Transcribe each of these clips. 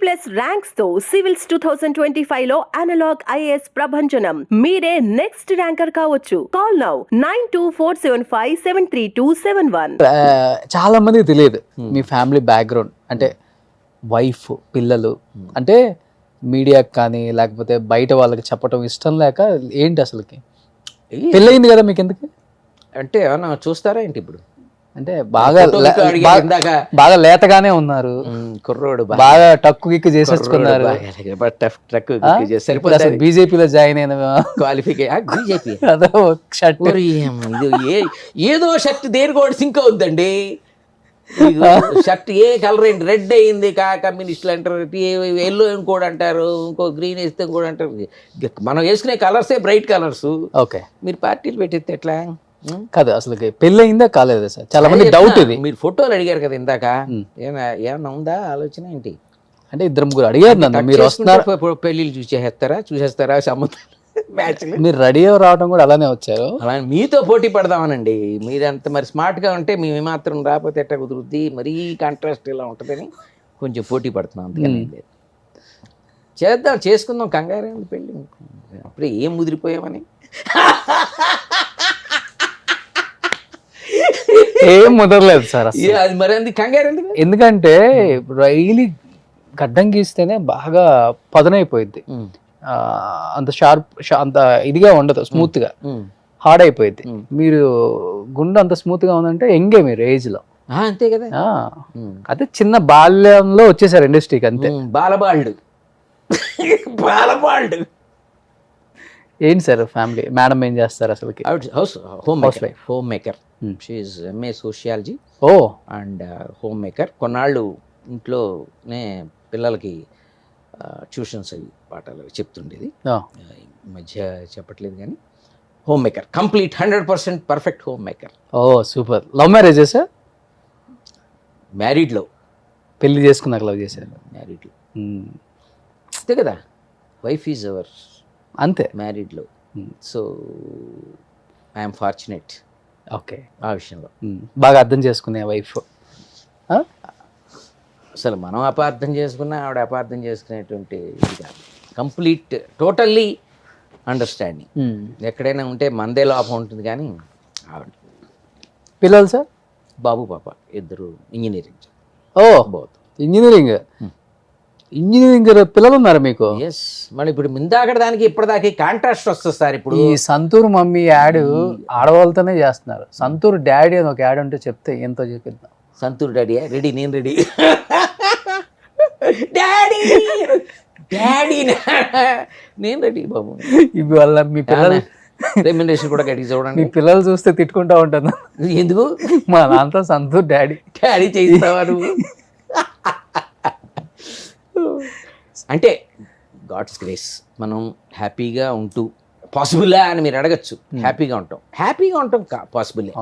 Plus ranks తో civils 2025 లో analogue IAS ప్రభంజనం. మీరే నెక్స్ట్ ర్యాంకర్ కావచ్చు. Call now 9247573271. చాలా మందికి తెలియదు మీ ఫ్యామిలీ బ్యాక్గ్రౌండ్, అంటే వైఫ్, పిల్లలు, అంటే మీడియాకి కానీ లేకపోతే బయట వాళ్ళకి చెప్పడం ఇష్టం లేక ఏంటి అసలుకి పెళ్ళయింది కదా మీకు ఎందుకు? అంటే ఏమన్నా చూస్తారా ఏంటి ఇప్పుడు? అంటే బాగా ఇందాక బాగా లేతగానే ఉన్నారు, కుర్రోడు బాగా టక్కు గిక్కు చేసేసుకున్నారు. సరిపోతుంది. బీజేపీలో జాయిన్ అయిన బీజేపీ అదో షర్ట్ ఏదో షర్ట్ దేని కూడా సింక్ అవుద్దండి. షర్ట్ ఏ కలర్ ఏంటి, రెడ్ అయింది కమ్యూనిస్టులు అంటారు, ఎల్లో ఇంకోటి అంటారు, ఇంకో గ్రీన్ వేస్తే ఇంకోటి అంటారు. మనం వేసుకునే కలర్సే బ్రైట్ కలర్స్. ఓకే, మీరు పార్టీలు పెట్టేస్తే ఎట్లా? కాదు అసలు పెళ్ళి అయిందా కాలేదా సార్? చాలా మంది డౌట్ ఇది. మీరు ఫోటోలు అడిగారు కదా ఇందాక, ఏమన్నా ఉందా ఆలోచన ఏంటి? అంటే ఇద్దరు ముగ్గురు అడిగారు నన్ను, మీరు వస్తున్నారు పెళ్ళిళ్ళు చూసేస్తారా సంబంధం మ్యాచ్ మీరు రెడీ అయ్యి రావడం కూడా అలానే వచ్చారు. అలా మీతో పోటీ పడదామనండి. మీరంత మరి స్మార్ట్గా ఉంటే మేము మాత్రం రాకపోతే ఎట్లా కుదురుద్ది, మరీ కాంట్రాస్ట్ ఇలా ఉంటుందని కొంచెం పోటీ పడుతున్నాం. అందుకని లేదు, చేద్దాం, చేసుకుందాం, కంగారే ఉంది పెళ్ళి. అప్పుడే ఏం ముదిరిపోయామని ఏం ముదరలేదు సార్ అది. మరి అంది కంగారు ఎందుకు? ఎందుకంటే రైలు గడ్డం గీస్తేనే బాగా పదునైపోయింది, అంత షార్ప్ అంత ఇదిగా ఉండదు, స్మూత్ గా హార్డ్ అయిపోయింది. మీరు గుండె అంత స్మూత్ గా ఉందంటే ఎంగే మీరు ఏజ్ లో. అంతే కదా, అదే చిన్న బాల్యంలో వచ్చేసారు ఇండస్ట్రీకి, అంతే. బాలబాల్డ్ ఏంటి సార్ ఫ్యామిలీ? మేడం ఏం చేస్తారు అసలు? Homemaker. She MA sociology ఓ అండ్ హోమ్ మేకర్. కొన్నాళ్ళు ఇంట్లోనే పిల్లలకి ట్యూషన్స్ అవి పాఠాలు చెప్తుండేది. ఈ మధ్య చెప్పట్లేదు కానీ home maker, complete 100% perfect home maker. Oh super. Love మ్యారేజే సార్? మ్యారీడ్లో. పెళ్లి చేసుకున్నాక లవ్ చేశారు? మ్యారీడ్లో అంతే కదా, వైఫ్ ఈజ్ అవర్ అంతే మ్యారీడ్లో. So I'm fortunate. ఓకే, ఆ విషయంలో బాగా అర్థం చేసుకునే వైఫ్. అసలు మనం అపార్థం చేసుకున్నా ఆవిడ అపార్థం చేసుకునేటువంటి ఇది కాదు, కంప్లీట్ టోటల్లీ అండర్స్టాండింగ్. ఎక్కడైనా ఉంటే మందే లోపం ఉంటుంది కానీ ఆవిడ. పిల్లలు సార్? బాబు పాప ఇద్దరు ఇంజనీరింగ్. ఓ ఇంజనీరింగ్. ఇంజనీరింగ్ పిల్లలు ఉన్నారు మీకు? ఎస్. మళ్ళీ ఇప్పుడు ముందాకడ దానికి ఇప్పటిదాకా కాంట్రాస్ట్ వస్తుంది సార్. ఇప్పుడు ఈ సంతూర్ మమ్మీ యాడ్ ఆడవాళ్ళతోనే చేస్తున్నారు. సంతూర్ డాడీ అని ఒక యాడ్ ఉంటే చెప్తే ఎంతో చెప్పిద్దాం. సంతూర్ డాడీ రెడీ, నేను రెడీ. డాడీ డాడీ నేను రెడీ బాబు. ఇవి వల్ల మీ పిల్లలు రెమ్యునరేషన్ కూడా గట్టిగా చూడండి. మీ పిల్లలు చూస్తే తిట్టుకుంటా ఉంటాను. ఎందుకు? మా నాన్నతో సంతూర్ డాడీ డాడీ చేయిస్తావా నువ్వు? అంటే గాడ్స్ గ్రేస్, మనం హ్యాపీగా ఉంటూ పాసిబుల్లా అని మీరు అడగచ్చు. హ్యాపీగా ఉంటాం పాసిబుల్లే.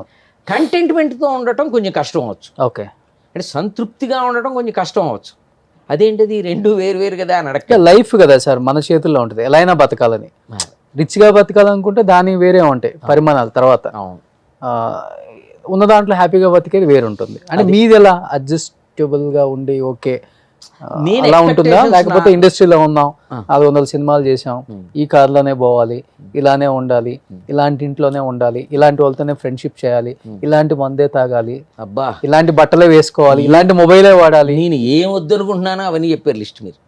కంటెంట్మెంట్తో ఉండటం కొంచెం కష్టం అవ్వచ్చు. ఓకే, అంటే సంతృప్తిగా ఉండటం కొంచెం కష్టం అవ్వచ్చు. అదేంటిది, రెండు వేరు కదా అని అడగ. లైఫ్ కదా సార్, మన చేతుల్లో ఉంటుంది. ఎలా అయినా బతకాలని, రిచ్గా బతకాలనుకుంటే దాని వేరే ఉంటాయి పరిమాణాలు. తర్వాత ఉన్న దాంట్లో హ్యాపీగా బతికేది వేరు ఉంటుంది. అంటే మీది ఎలా అడ్జస్టబుల్గా ఉండి ఓకే అలా ఉంటుందా? లేకపోతే ఇండస్ట్రీలో ఉన్నాం, 600 సినిమాలు చేసాం, ఈ కార్లోనే పోవాలి, ఇలానే ఉండాలి, ఇలాంటి ఇంట్లోనే ఉండాలి, ఇలాంటి వాళ్ళతోనే ఫ్రెండ్షిప్ చేయాలి, ఇలాంటి మందే తాగాలి, అబ్బా ఇలాంటి బట్టలే వేసుకోవాలి, ఇలాంటి మొబైలే వాడాలి, నేను ఏం వద్దనుకుంటున్నానో అవన్నీ చెప్పారు లిస్ట్ మీరు.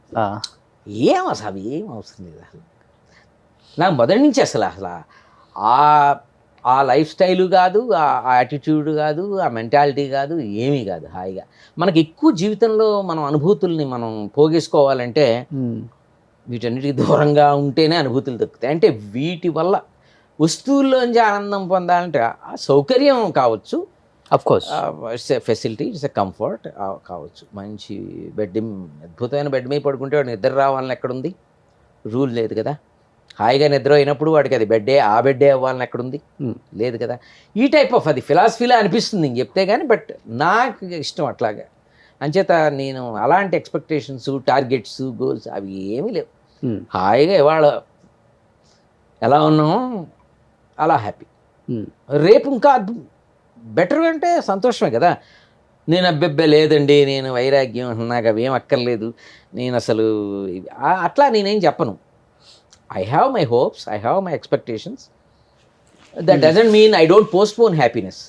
అసలు అవి ఏం అవసరం లేదు అసలు. నాకు మొదటి నుంచి అసలు ఆ లైఫ్ స్టైలు కాదు, ఆ యాటిట్యూడ్ కాదు, ఆ మెంటాలిటీ కాదు, ఏమీ కాదు. హాయిగా మనకి ఎక్కువ జీవితంలో మనం అనుభూతుల్ని మనం పోగేసుకోవాలంటే వీటన్నిటికి దూరంగా ఉంటేనే అనుభూతులు దొరుకుతాయి. అంటే వీటి వల్ల వస్తువుల్లోంచి ఆనందం పొందాలంటే ఆ సౌకర్యం కావచ్చు, of course it's a facility, it's a comfort కావచ్చు. మంచి బెడ్, అద్భుతమైన బెడ్ మీద పడుకుంటే వాడు నిద్ర రావాలని ఎక్కడుంది? రూల్ లేదు కదా. హాయిగా నిద్ర అయినప్పుడు వాడికి అది బెడ్డే, ఆ బెడ్డే అవ్వాలని ఎక్కడుంది? లేదు కదా. ఈ టైప్ ఆఫ్ అది ఫిలాసఫీలా అనిపిస్తుంది నేను చెప్తే కానీ, బట్ నాకు ఇష్టం అట్లాగా. అంచేత నేను అలాంటి ఎక్స్పెక్టేషన్స్, టార్గెట్స్, గోల్స్ అవి ఏమీ లేవు. హాయిగా ఇవాళ ఎలా ఉన్నామో అలా హ్యాపీ. రేపు ఇంకా బెటర్ అంటే సంతోషమే కదా. నేను అబ్బెబ్బే లేదండి, నేను వైరాగ్యం, నాకు అవేం అక్కర్లేదు, నేను అసలు అట్లా నేనేం చెప్పను. I have my hopes, I have my expectations. That doesn't mean I don't postpone happiness.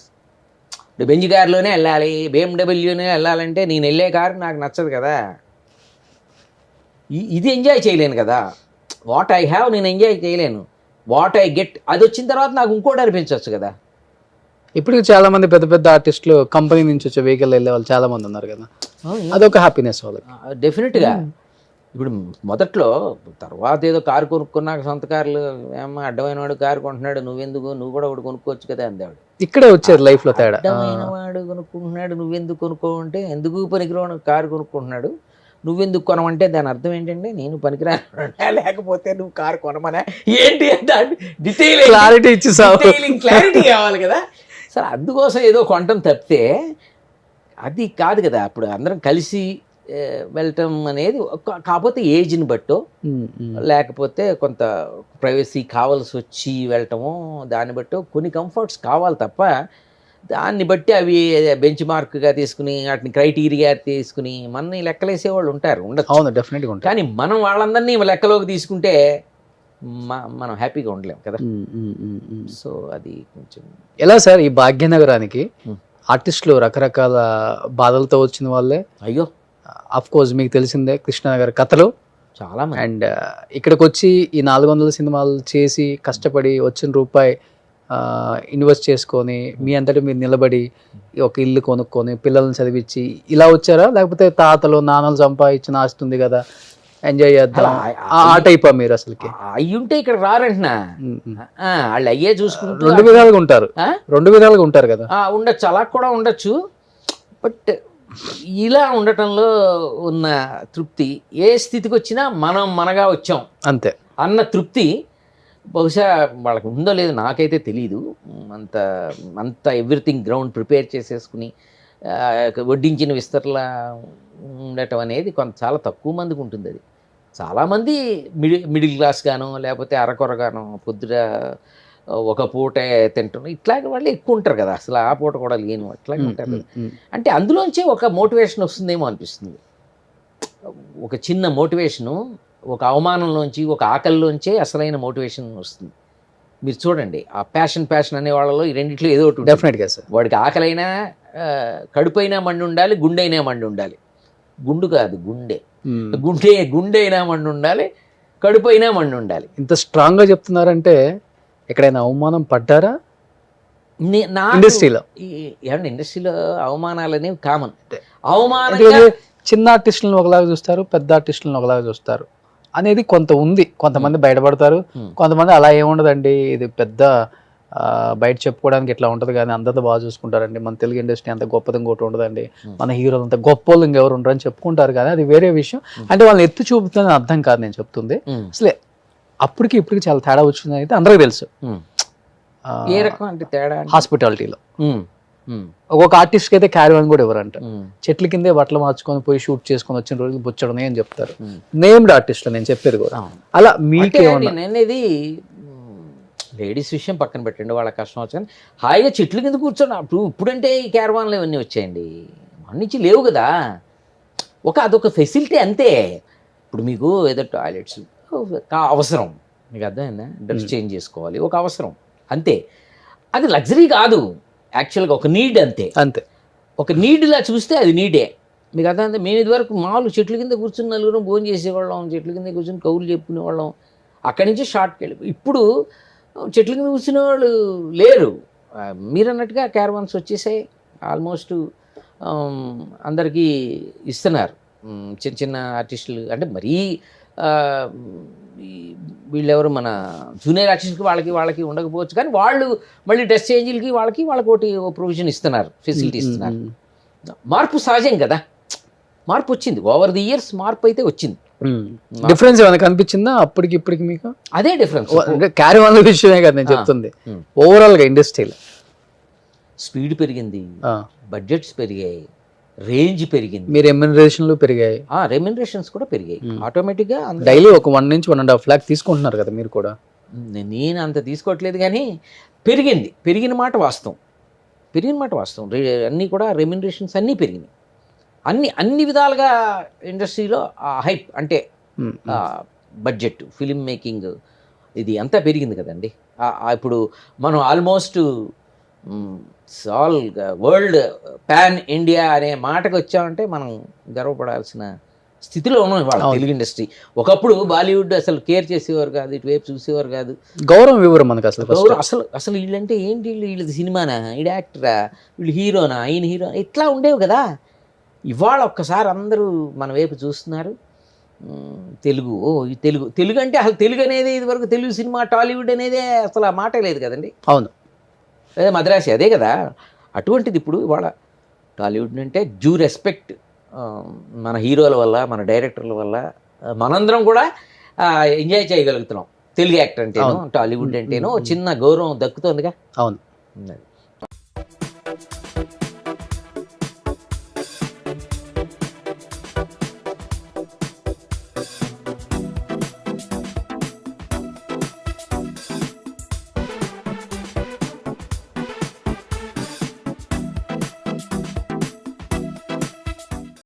ఇప్పుడు బెంజ్ కారులోనే వెళ్ళాలి, BMW వెళ్ళాలంటే నేను వెళ్ళే కారు నాకు నచ్చదు కదా, ఇది ఎంజాయ్ చేయలేను కదా. వాట్ ఐ హ్యావ్ నేను ఎంజాయ్ చేయలేను, వాట్ ఐ గెట్ అది వచ్చిన తర్వాత నాకు ఇంకోటి అనిపించవచ్చు కదా. ఇప్పుడు చాలా మంది పెద్ద పెద్ద ఆర్టిస్టులు కంపెనీ నుంచి వచ్చే వెహికల్ వెళ్ళే వాళ్ళు చాలా మంది ఉన్నారు కదా, అదొక హ్యాపీనెస్ వాళ్ళకి. డెఫినెట్గా. ఇప్పుడు మొదట్లో, తర్వాత ఏదో కారు కొనుక్కున్నాక సొంత కార్లు, ఏమో అడ్డమైన వాడు కారు కొంటున్నాడు, నువ్వెందుకు, నువ్వు కూడా ఒకటి కొనుక్కోవచ్చు కదా అందేవాడు. ఇక్కడే వచ్చారు లైఫ్ లో తేడా. అడ్డమైన వాడు కొనుక్కుంటున్నాడు, నువ్వెందుకు కొనుక్కోవంటే, ఎందుకు పనికిరాని కారు కొనుక్కుంటున్నాడు, నువ్వెందుకు కొనమంటే దాని అర్థం ఏంటంటే నేను పనికిరాను, లేకపోతే నువ్వు కారు కొనమనే ఏంటి దాన్ని క్లారిటీ ఇచ్చేసావు. క్లారిటీ కావాలి కదా. సరే అందుకోసం ఏదో కొనటం తప్పితే అది కాదు కదా. అప్పుడు అందరం కలిసి వెళ్ళటం అనేది, కాకపోతే ఏజ్ని బట్టో లేకపోతే కొంత ప్రైవసీ కావాల్సి వచ్చి వెళ్ళటము, దాన్ని బట్టో కొన్ని కంఫర్ట్స్ కావాలి తప్ప, దాన్ని బట్టి అవి బెంచ్ మార్క్గా తీసుకుని వాటిని క్రైటీరియా తీసుకుని మనని లెక్కలేసేవాళ్ళు ఉంటారు, ఉండదు. అవును, డెఫినెట్గా ఉంటారు. కానీ మనం వాళ్ళందరినీ లెక్కలోకి తీసుకుంటే మనం హ్యాపీగా ఉండలేం కదా. సో అది కొంచెం ఎలా సార్, ఈ భాగ్యనగరానికి ఆర్టిస్టులు రకరకాల బాధలతో వచ్చిన వాళ్ళే. అయ్యో, ఆఫ్ కోర్స్ మీకు తెలిసిందే కృష్ణనగర్ కథలు చాలా మంది. అండ్ ఇక్కడికి వచ్చి ఈ 400 సినిమాలు చేసి కష్టపడి వచ్చిన రూపాయి ఇన్వెస్ట్ చేసుకొని మీ అంతటా మీరు నిలబడి ఒక ఇల్లు కొనుక్కొని పిల్లల్ని చదివించి ఇలా వచ్చారా, లేకపోతే తాతలు నాన్నలు సంపాదించిన ఆస్తుంది కదా ఎంజాయ్ చేద్దాం ఆ టైపా మీరు? అసలుకి అయ్యుంటే ఇక్కడ రారంటున్నా, వాళ్ళు అయ్యే చూసుకుంటూ రెండు విధాలుగా ఉంటారు, రెండు విధాలుగా ఉంటారు కదా. ఉండొచ్చు, అలా కూడా ఉండొచ్చు. బట్ ఇలా ఉండటంలో ఉన్న తృప్తి, ఏ స్థితికి వచ్చినా మనం మనగా వచ్చాం అంతే అన్న తృప్తి బహుశా వాళ్ళకి ఉందో లేదో నాకైతే తెలీదు. అంత ఎవ్రీథింగ్ గ్రౌండ్ ప్రిపేర్ చేసేసుకుని వడ్డించిన విస్తరలా ఉండటం అనేది చాలా తక్కువ మందికి ఉంటుంది. అది చాలామంది మిడిల్ క్లాస్ గాను, లేకపోతే అరకొరగాను, పొద్దుట ఒక పూట తింటారు, ఇట్లాగే వాళ్ళు ఎక్కువ ఉంటారు కదా. అసలు ఆ పూట కూడా లేను, అట్లాగే ఉంటారు. అంటే అందులోంచే ఒక మోటివేషన్ వస్తుందేమో అనిపిస్తుంది. ఒక చిన్న మోటివేషను, ఒక అవమానంలోంచి, ఒక ఆకలిలోంచే అసలైన మోటివేషన్ వస్తుంది. మీరు చూడండి, ఆ ప్యాషన్ అనే వాళ్ళలో ఈ రెండిట్లో ఏదో ఒకటి డెఫినెట్గా సార్. వాడికి ఆకలైనా, కడుపైనా మండి ఉండాలి, గుండెైనా మండి ఉండాలి. గుండు కాదు, గుండె. గుండె అయినా మండి ఉండాలి, కడుపు అయినా మండి ఉండాలి. ఇంత స్ట్రాంగ్ గా చెప్తున్నారంటే ఎక్కడైనా అవమానం పడ్డారా ఇండస్ట్రీలో? ఏమంటే ఇండస్ట్రీలో అవమానాలు అనేవి కామన్. అవమానం చిన్న ఆర్టిస్టులను ఒకలాగా చూస్తారు, పెద్ద ఆర్టిస్టులను ఒకలాగా చూస్తారు అనేది కొంత ఉంది. కొంతమంది బయటపడతారు, కొంతమంది అలా ఏముండదండి, ఇది పెద్ద బయట చెప్పుకోవడానికి ఇట్లా ఉంటుంది కానీ అందరితో బాగా చూసుకుంటారండి, మన తెలుగు ఇండస్ట్రీ అంత గొప్పది ఇంకోటి ఉండదండి, మన హీరోలు అంత గొప్ప వాళ్ళు ఇంకెవరు ఉండరని చెప్పుకుంటారు. కానీ అది వేరే విషయం. అంటే వాళ్ళని ఎత్తు చూపుతుందని అర్థం కాదు నేను చెప్తుంది. అసలే అప్పటికి ఇప్పటికి చాలా తేడా వచ్చిందని అయితే అందరికీ తెలుసు. ఏ రకం అంటే తేడా? హాస్పిటాలిటీలో ఒక ఆర్టిస్ట్కి అయితే క్యారీవన్ కూడా ఎవరంట, చెట్ల కిందే బట్టలు మార్చుకొని పోయి షూట్ చేసుకొని వచ్చిన రోజులు బుచ్చడం అని చెప్తారు. నేమ్డ్ ఆర్టిస్ట్ నేను చెప్పేది కూడా. అలా మీకేమనేది లేడీస్ విషయం పక్కన పెట్టండి, వాళ్ళ కష్టం వచ్చు. కానీ హాయిగా చెట్ల కింద కూర్చొని ఇప్పుడంటే ఈ క్యారవాన్లు ఇవన్నీ వచ్చాయండి, మన నుంచి లేవు కదా. అదొక ఫెసిలిటీ అంతే. ఇప్పుడు మీకు ఏదో టాయిలెట్స్ అవసరం, మీకు అర్థమైందా, డ్రెస్ చేంజ్ చేసుకోవాలి, ఒక అవసరం అంతే. అది లగ్జరీ కాదు, యాక్చువల్గా ఒక నీడ్ అంతే. ఒక నీడ్లా చూస్తే అది నీడే. మీకు అర్థమైందా? మేము ఇదివరకు మామూలు చెట్ల కింద కూర్చుని నలుగురం భోజనం చేసేవాళ్ళం, చెట్ల కింద కూర్చొని కౌలు చెప్పుకునేవాళ్ళం, అక్కడి నుంచి షార్ట్కి వెళ్ళి. ఇప్పుడు చెట్ల కింద కూర్చునే వాళ్ళు లేరు. మీరు అన్నట్టుగా క్యారవాన్స్ వచ్చేసాయి, ఆల్మోస్ట్ అందరికీ ఇస్తున్నారు. చిన్న చిన్న ఆర్టిస్టులు అంటే మరీ వీళ్ళెవరు మన జూనియర్ ఆర్టిస్ట్కి వాళ్ళకి ఉండకపోవచ్చు, కానీ వాళ్ళు మళ్ళీ డ్రెస్ చేంజ్లకి వాళ్ళకి ఒకటి ప్రొవిజన్ ఇస్తున్నారు, ఫెసిలిటీ ఇస్తున్నారు. మార్పు సహజం కదా, మార్పు వచ్చింది. ఓవర్ ది ఇయర్స్ మార్పు అయితే వచ్చింది. డిఫరెన్స్ ఏమైనా కనిపించిందా అప్పటికి ఇప్పటికి మీకు? అదే డిఫరెన్స్. క్యారవాన్ల విషయమే కదా నేను చెప్తుంది. ఓవరాల్ గా ఇండస్ట్రీలో స్పీడ్ పెరిగింది, బడ్జెట్స్ పెరిగాయి, రేంజ్ పెరిగింది, మీ రెమ్యునరేషన్లు పెరిగాయి, రెమ్యునరేషన్స్ కూడా పెరిగాయి ఆటోమేటిక్గా. డైలీ ఒక 1 నుంచి 1.5 lakh తీసుకుంటున్నారు కదా మీరు కూడా? నేను అంత తీసుకోవట్లేదు, కానీ పెరిగిన మాట వాస్తవం. పెరిగిన మాట వాస్తవం. అన్నీ కూడా రెమ్యునరేషన్స్ అన్నీ పెరిగినాయి. అన్ని విధాలుగా ఇండస్ట్రీలో హైప్ అంటే బడ్జెట్, ఫిలిం మేకింగ్ ఇది అంతా పెరిగింది కదండి. ఇప్పుడు మనం almost all world pan India అనే మాటకు వచ్చామంటే మనం గర్వపడాల్సిన స్థితిలో ఉన్నాం ఇవాళ తెలుగు ఇండస్ట్రీ. ఒకప్పుడు బాలీవుడ్ అసలు కేర్ చేసేవారు కాదు, ఇటువైపు చూసేవారు కాదు. గౌరవం ఇవ్వరు మనకు అసలు వీళ్ళంటే ఏంటి, వీళ్ళది సినిమానా, వీడు యాక్టరా, వీళ్ళు హీరోనా, ఈయన హీరో, ఇట్లా ఉండేవి కదా. ఇవాళ ఒక్కసారి అందరూ మన వైపు చూస్తున్నారు. తెలుగు తెలుగు అంటే అసలు తెలుగు అనేది ఇదివరకు తెలుగు సినిమా టాలీవుడ్ అనేది అసలు ఆ మాటే లేదు కదండి. అవును, అదే మద్రాసి అదే కదా. అటువంటిది ఇప్పుడు ఇవాళ టాలీవుడ్ అంటే డ్యూ రెస్పెక్ట్ మన హీరోల వల్ల, మన డైరెక్టర్ల వల్ల మనందరం కూడా ఎంజాయ్ చేయగలుగుతున్నాం. తెలుగు యాక్టర్ అంటేనో టాలీవుడ్ అంటేనో చిన్న గౌరవం దక్కుతోందిగా. అవును.